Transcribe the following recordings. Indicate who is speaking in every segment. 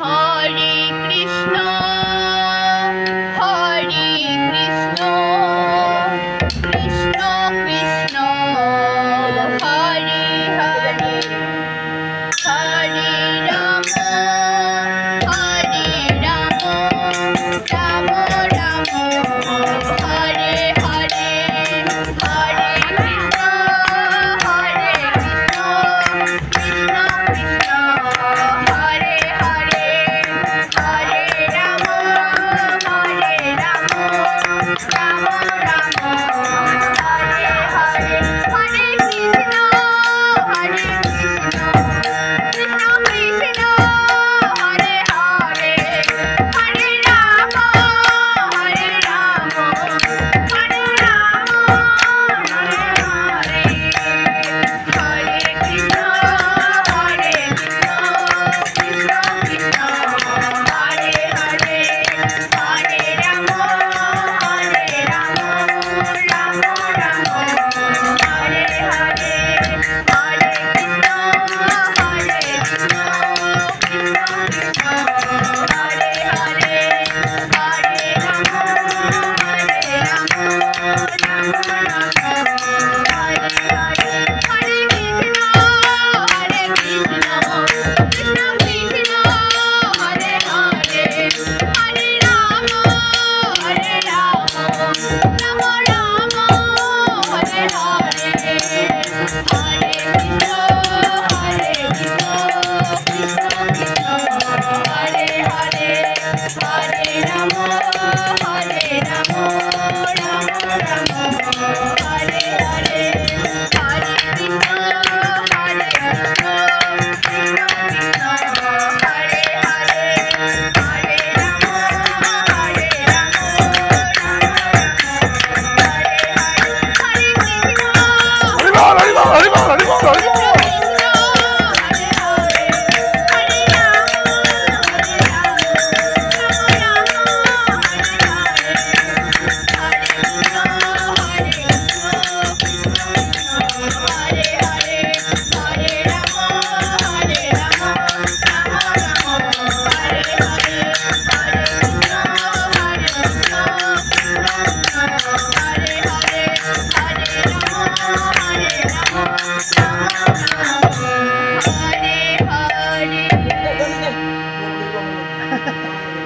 Speaker 1: হরে কৃষ্ণ হরে কৃষ্ণ কৃষ্ণ কৃষ্ণ হরে হরে হরে রাম রাম রাম হরে হরে হরে কৃষ্ণ হরে কৃষ্ণ কৃষ্ণ কৃষ্ণ হরে হরে হরে রাম রাম রাম রাম হরে হরে হরে কৃষ্ণ হরে কৃষ্ণ কৃষ্ণ কৃষ্ণ হরে হরে হরে রাম হরে রাম হরে রাম হরে হরে হরে কৃষ্ণ হরে কৃষ্ণ কৃষ্ণ কৃষ্ণ হরে হরে হরে রাম রাম রাম হরে হরে হরে কৃষ্ণ হরে কৃষ্ণ কৃষ্ণ কৃষ্ণ হরে হরে হরে রাম রাম রাম হরে হরে হরে কৃষ্ণ হরে কৃষ্ণ কৃষ্ণ কৃষ্ণ হরে হরে হরে রাম রাম রাম হরে হরে হরে কৃষ্ণ হরে কৃষ্ণ কৃষ্ণ কৃষ্ণ হরে হরে হরে রাম রাম রাম হরে হরে হরে কৃষ্ণ হরে কৃষ্ণ কৃষ্ণ কৃষ্ণ হরে হরে হরে রাম হরে রাম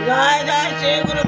Speaker 2: जय जय श्री गुरु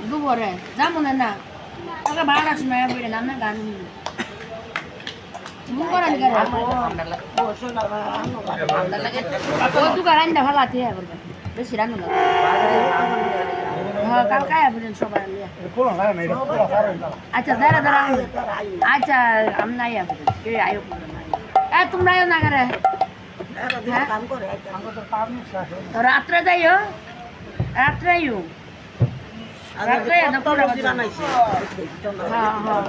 Speaker 3: Dubore, zamu na. Aga bana sunaya bide namna ganu. Mungkora negara. Oh, sona anu. Oh, tu karan dah halat ya berbe. Besiran nggak? Kal kaya biden soban dia. Acha zara zara. Acha amna ya biden. Kiri ayo pulang. तुम ना ना करे काम करे हमको तो काम नहीं सर तो रात रे जाइयो रात रे यू रात रे ना पूरा बना नहीं से हां हां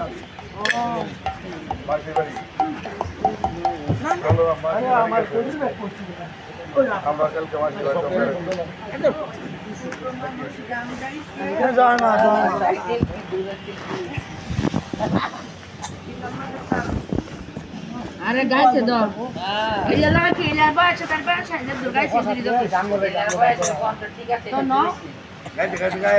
Speaker 3: ओ बाकी बड़ी चलो अरे हमारे कोई में पूछ আমরা কালকে মাসি বাড়ি যাব जाना अरे गाय से दो ये लगा कि इलाज बात कर बात है जब गाय से दे दो तो नो गाय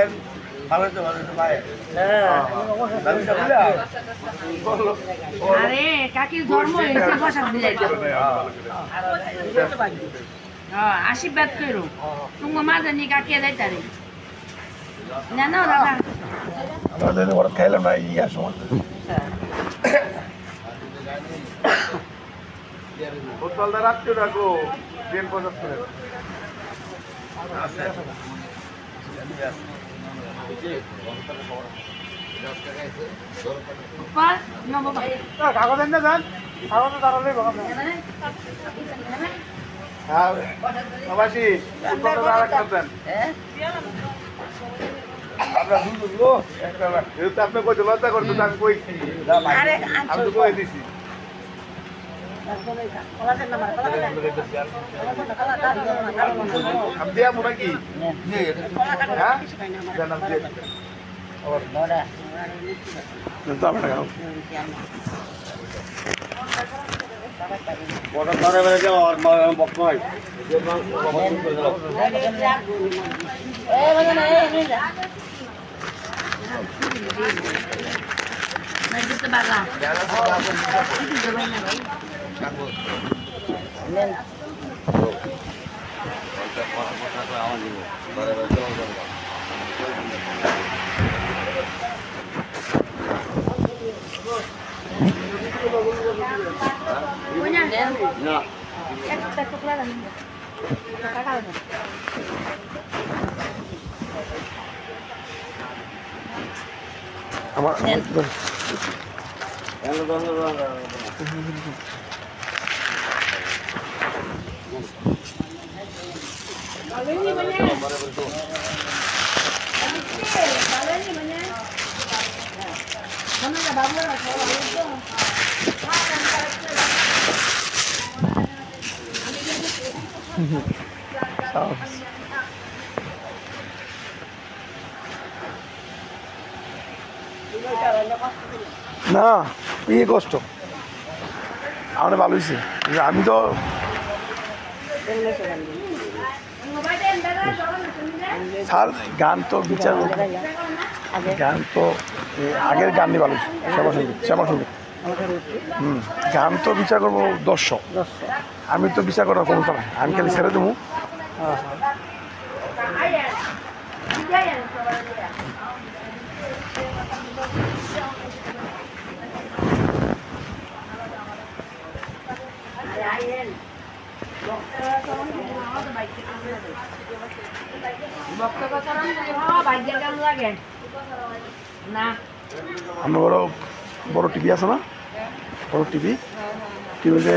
Speaker 3: আরে কাকির ধর্ম এসে বসা দিলাই আশীর্বাদ করো তুমি মাঝে নি কাকিয়ে যাই তারে না না দাদা
Speaker 4: আমাদের ওরা খাইলাম না ইয়া সময়
Speaker 5: হোটেলটা রাখতে রাখো ট্রেন পর্যন্ত
Speaker 3: বাবা না বাবা
Speaker 5: কাগজ এনে যান কাগজ দাঁড়ালেই বাবা হ্যাঁ বাবাসি হোটেলটা রাখতেন আপনি কইতে লজ্জা করছেন আমি কইছি আমি তো কই দিছি আমি দিয়া মনে কি হ্যাঁ জানাম দিয়ে
Speaker 4: আমার না এই কষ্ট আমার ভালো হয়েছে আমি তো স্যার গান তো বিচার গান তো আগের গান নিয়ে ভালো শ্যামা সঙ্গীত গান তো বিচার করবো 10 আমি তো বিচার করার ক্ষমতা নাই আমি খালি ছেড়ে দেবো আমরা বড় টিভি আছে না বড় টিভিতে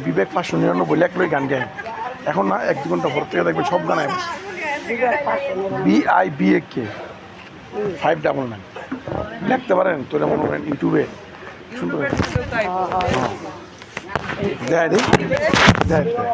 Speaker 4: বিবেক 599 লেখ লই গান গায় এখন না 1-2 ঘন্টা ভর থেকে দেখবে সব গান আছে BIBAK 599 লিখতে পারেন তোরা মনে করেন ইউটিউবে শুনতে পারেন দেয়